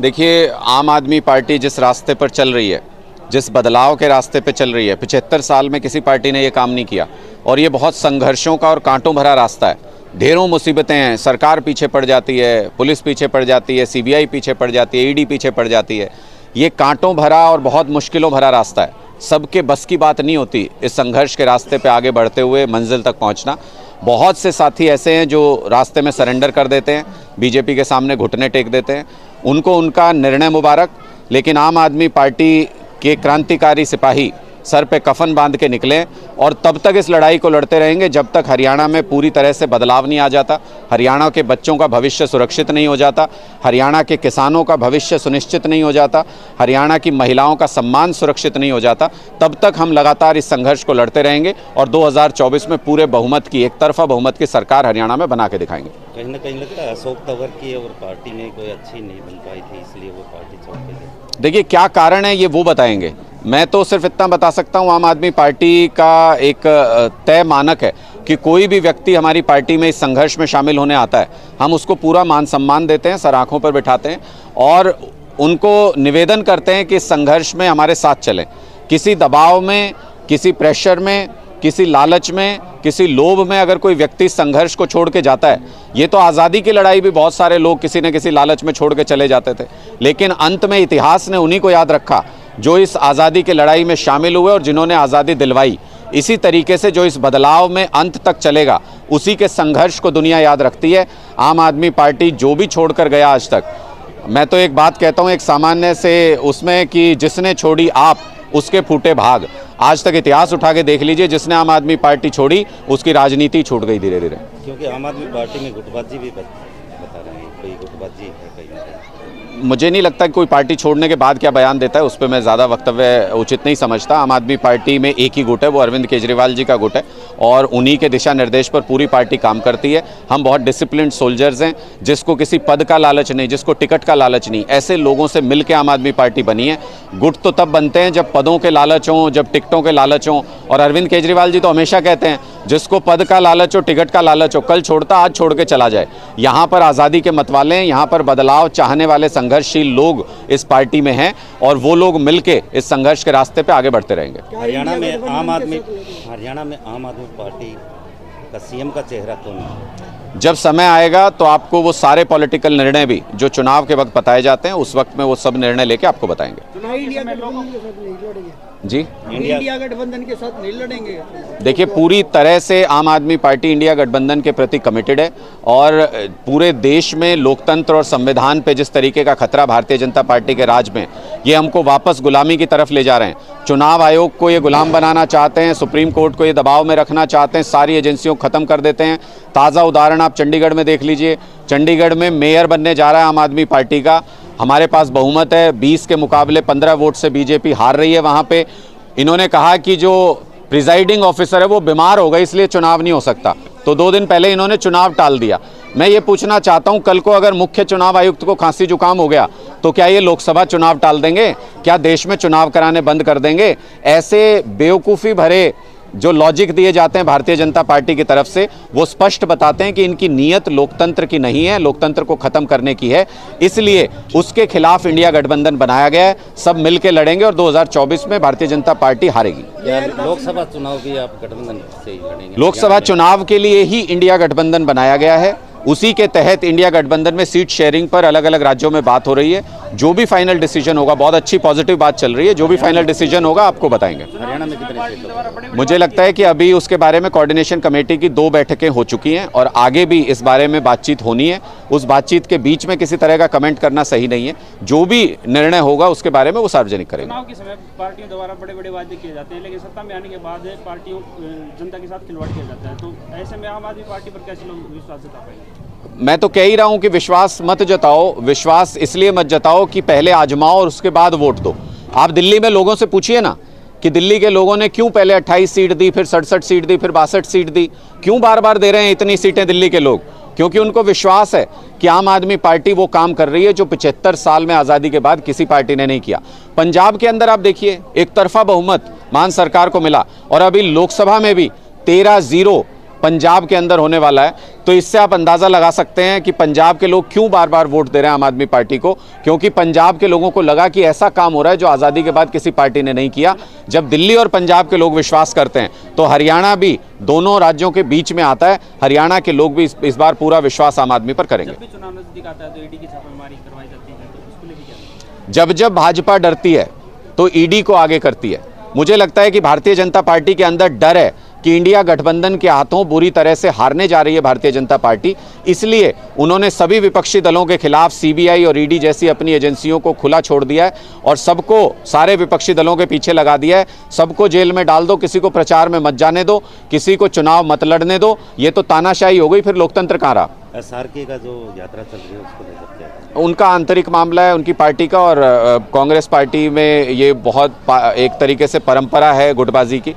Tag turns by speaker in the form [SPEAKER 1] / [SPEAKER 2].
[SPEAKER 1] देखिए, आम आदमी पार्टी जिस रास्ते पर चल रही है, जिस बदलाव के रास्ते पे चल रही है, 75 साल में किसी पार्टी ने ये काम नहीं किया और ये बहुत संघर्षों का और कांटों भरा रास्ता है। ढेरों मुसीबतें हैं, सरकार पीछे पड़ जाती है, पुलिस पीछे पड़ जाती है, सीबीआई पीछे पड़ जाती है, ईडी पीछे पड़ जाती है। ये कांटों भरा और बहुत मुश्किलों भरा रास्ता है। सबके बस की बात नहीं होती इस संघर्ष के रास्ते पे आगे बढ़ते हुए मंजिल तक पहुंचना। बहुत से साथी ऐसे हैं जो रास्ते में सरेंडर कर देते हैं, बीजेपी के सामने घुटने टेक देते हैं। उनको उनका निर्णय मुबारक, लेकिन आम आदमी पार्टी के क्रांतिकारी सिपाही सर पे कफन बांध के निकले और तब तक इस लड़ाई को लड़ते रहेंगे जब तक हरियाणा में पूरी तरह से बदलाव नहीं आ जाता, हरियाणा के बच्चों का भविष्य सुरक्षित नहीं हो जाता, हरियाणा के किसानों का भविष्य सुनिश्चित नहीं हो जाता, हरियाणा की महिलाओं का सम्मान सुरक्षित नहीं हो जाता। तब तक हम लगातार इस संघर्ष को लड़ते रहेंगे और 2024 में पूरे बहुमत की, एक तरफा बहुमत की सरकार हरियाणा में बना के दिखाएंगे।
[SPEAKER 2] कहीं ना कहीं लगता है अशोक तंवर की और पार्टी में कोई अच्छी नहीं बन पाई थी, इसलिए वो पार्टी छोड़ के गए।
[SPEAKER 1] देखिए, क्या कारण है ये वो बताएंगे। मैं तो सिर्फ इतना बता सकता हूँ, आम आदमी पार्टी का एक तय मानक है कि कोई भी व्यक्ति हमारी पार्टी में इस संघर्ष में शामिल होने आता है, हम उसको पूरा मान सम्मान देते हैं, सर आँखों पर बिठाते हैं और उनको निवेदन करते हैं कि इस संघर्ष में हमारे साथ चलें। किसी दबाव में, किसी प्रेशर में, किसी लालच में, किसी लोभ में अगर कोई व्यक्ति संघर्ष को छोड़ के जाता है, ये तो आज़ादी की लड़ाई भी बहुत सारे लोग किसी न किसी लालच में छोड़ के चले जाते थे, लेकिन अंत में इतिहास ने उन्हीं को याद रखा जो इस आज़ादी की लड़ाई में शामिल हुए और जिन्होंने आज़ादी दिलवाई। इसी तरीके से जो इस बदलाव में अंत तक चलेगा, उसी के संघर्ष को दुनिया याद रखती है। आम आदमी पार्टी जो भी छोड़कर गया आज तक, मैं तो एक बात कहता हूँ एक सामान्य से उसमें कि जिसने छोड़ी आप उसके फूटे भाग। आज तक इतिहास उठा के देख लीजिए, जिसने आम आदमी पार्टी छोड़ी उसकी राजनीति छूट गई धीरे धीरे।
[SPEAKER 2] क्योंकि आम आदमी पार्टी में गुटबाजी भी बता रहे हैं, कोई गुटबाजी है कहीं ना कहीं।
[SPEAKER 1] मुझे नहीं लगता कि कोई पार्टी छोड़ने के बाद क्या बयान देता है, उस पर मैं ज़्यादा वक्तव्य उचित नहीं समझता। आम आदमी पार्टी में एक ही गुट है, वो अरविंद केजरीवाल जी का गुट है और उन्हीं के दिशा निर्देश पर पूरी पार्टी काम करती है। हम बहुत डिसिप्लिन्ड सोल्जर्स हैं, जिसको किसी पद का लालच नहीं, जिसको टिकट का लालच नहीं, ऐसे लोगों से मिल के आम आदमी पार्टी बनी है। गुट तो तब बनते हैं जब पदों के लालच हों, जब टिकटों के लालच हों, और अरविंद केजरीवाल जी तो हमेशा कहते हैं जिसको पद का लालच हो, टिकट का लालच हो, कल छोड़ता आज छोड़ के चला जाए। यहाँ पर आज़ादी के मतवाले हैं, यहाँ पर बदलाव चाहने वाले संघर्षशील लोग इस पार्टी में हैं और वो लोग मिलके इस संघर्ष के रास्ते पे आगे बढ़ते रहेंगे।
[SPEAKER 2] हरियाणा में आम आदमी पार्टी का सीएम का चेहरा कौन है?
[SPEAKER 1] जब समय आएगा तो आपको वो सारे पॉलिटिकल निर्णय भी जो चुनाव के वक्त बताए जाते हैं, उस वक्त में वो सब निर्णय लेके आपको बताएंगे। जी,
[SPEAKER 3] इंडिया गठबंधन के साथ नहीं लड़ेंगे।
[SPEAKER 1] देखिए, पूरी तरह से आम आदमी पार्टी इंडिया गठबंधन के प्रति कमिटेड है और पूरे देश में लोकतंत्र और संविधान पे जिस तरीके का खतरा भारतीय जनता पार्टी के राज में, ये हमको वापस गुलामी की तरफ ले जा रहे हैं। चुनाव आयोग को ये गुलाम बनाना चाहते हैं, सुप्रीम कोर्ट को ये दबाव में रखना चाहते हैं, सारी एजेंसियों को खत्म कर देते हैं। ताज़ा उदाहरण आप चंडीगढ़ में देख लीजिए। चंडीगढ़ में मेयर बनने जा रहा है आम आदमी पार्टी का, हमारे पास बहुमत है, 20 के मुकाबले 15 वोट से बीजेपी हार रही है। वहाँ पे इन्होंने कहा कि जो प्रिजाइडिंग ऑफिसर है वो बीमार हो गए, इसलिए चुनाव नहीं हो सकता, तो 2 दिन पहले इन्होंने चुनाव टाल दिया। मैं ये पूछना चाहता हूं, कल को अगर मुख्य चुनाव आयुक्त को खांसी जुकाम हो गया तो क्या ये लोकसभा चुनाव टाल देंगे? क्या देश में चुनाव कराने बंद कर देंगे? ऐसे बेवकूफ़ी भरे जो लॉजिक दिए जाते हैं भारतीय जनता पार्टी की तरफ से, वो स्पष्ट बताते हैं कि इनकी नीयत लोकतंत्र की नहीं है, लोकतंत्र को खत्म करने की है। इसलिए उसके खिलाफ इंडिया गठबंधन बनाया गया है। सब मिलकर लड़ेंगे और 2024 में भारतीय जनता पार्टी हारेगी।
[SPEAKER 2] लोकसभा चुनाव भी आप गठबंधन से ही लड़ेंगे?
[SPEAKER 1] लोकसभा चुनाव के लिए ही इंडिया गठबंधन बनाया गया है, उसी के तहत इंडिया गठबंधन में सीट शेयरिंग पर अलग अलग राज्यों में बात हो रही है। जो भी फाइनल डिसीजन होगा, बहुत अच्छी पॉजिटिव बात चल रही है, जो भी फाइनल डिसीजन होगा आपको बताएंगे।
[SPEAKER 2] हरियाणा में कितने सीट?
[SPEAKER 1] मुझे लगता है कि अभी उसके बारे में कोऑर्डिनेशन कमेटी की 2 बैठकें हो चुकी हैं और आगे भी इस बारे में बातचीत होनी है। उस बातचीत के बीच में किसी तरह का कमेंट करना सही नहीं है। जो भी निर्णय होगा उसके बारे में वो सार्वजनिक करेंगे।
[SPEAKER 3] चुनाव के समय पार्टियों द्वारा बड़े-बड़े वादे किए जाते हैं, लेकिन सत्ता में आने के बाद पार्टियों जनता के साथ खिलवाड़ किया जाता है, तो ऐसे में आम आदमी पार्टी पर कैसे लोग विश्वास जता पाएंगे?
[SPEAKER 1] मैं तो कह ही रहा हूं कि विश्वास मत जताओ। विश्वास इसलिए मत जताओ कि पहले आजमाओ और उसके बाद वोट दो। आप दिल्ली में लोगों से पूछिए ना कि दिल्ली के लोगों ने क्यों पहले 28 सीट दी, फिर 67 सीट दी, फिर 62 सीट दी, क्यों बार बार दे रहे हैं इतनी सीटें दिल्ली के लोग? क्योंकि उनको विश्वास है कि आम आदमी पार्टी वो काम कर रही है जो 75 साल में आज़ादी के बाद किसी पार्टी ने नहीं किया। पंजाब के अंदर आप देखिए, एक तरफा बहुमत मान सरकार को मिला और अभी लोकसभा में भी 13-0 पंजाब के अंदर होने वाला है, तो इससे आप अंदाज़ा लगा सकते हैं कि पंजाब के लोग क्यों बार बार वोट दे रहे हैं आम आदमी पार्टी को। क्योंकि पंजाब के लोगों को लगा कि ऐसा काम हो रहा है जो आज़ादी के बाद किसी पार्टी ने नहीं किया। जब दिल्ली और पंजाब के लोग विश्वास करते हैं तो हरियाणा भी दोनों राज्यों के बीच में आता है। हरियाणा के लोग भी इस बार पूरा विश्वास आम आदमी पर करेंगे।
[SPEAKER 3] जब भी चुनाव नजदीक आता है तो ईडी की छापेमारी करवाई जाती है, तो उसको लेकर क्या?
[SPEAKER 1] जब जब भाजपा डरती है तो ईडी को आगे करती है। मुझे लगता है कि भारतीय जनता पार्टी के अंदर डर है कि इंडिया गठबंधन के हाथों बुरी तरह से हारने जा रही है भारतीय जनता पार्टी, इसलिए उन्होंने सभी विपक्षी दलों के खिलाफ सीबीआई और ईडी जैसी अपनी एजेंसियों को खुला छोड़ दिया है और सबको, सारे विपक्षी दलों के पीछे लगा दिया है। सबको जेल में डाल दो, किसी को प्रचार में मत जाने दो, किसी को चुनाव मत लड़ने दो। ये तो तानाशाही हो गई, फिर लोकतंत्र कहाँ रहा।
[SPEAKER 2] SRK का जो यात्रा चल रही है उसको लेकर क्या है?
[SPEAKER 1] उनका आंतरिक मामला है उनकी पार्टी का, और कांग्रेस पार्टी में ये बहुत एक तरीके से परंपरा है गुटबाजी की।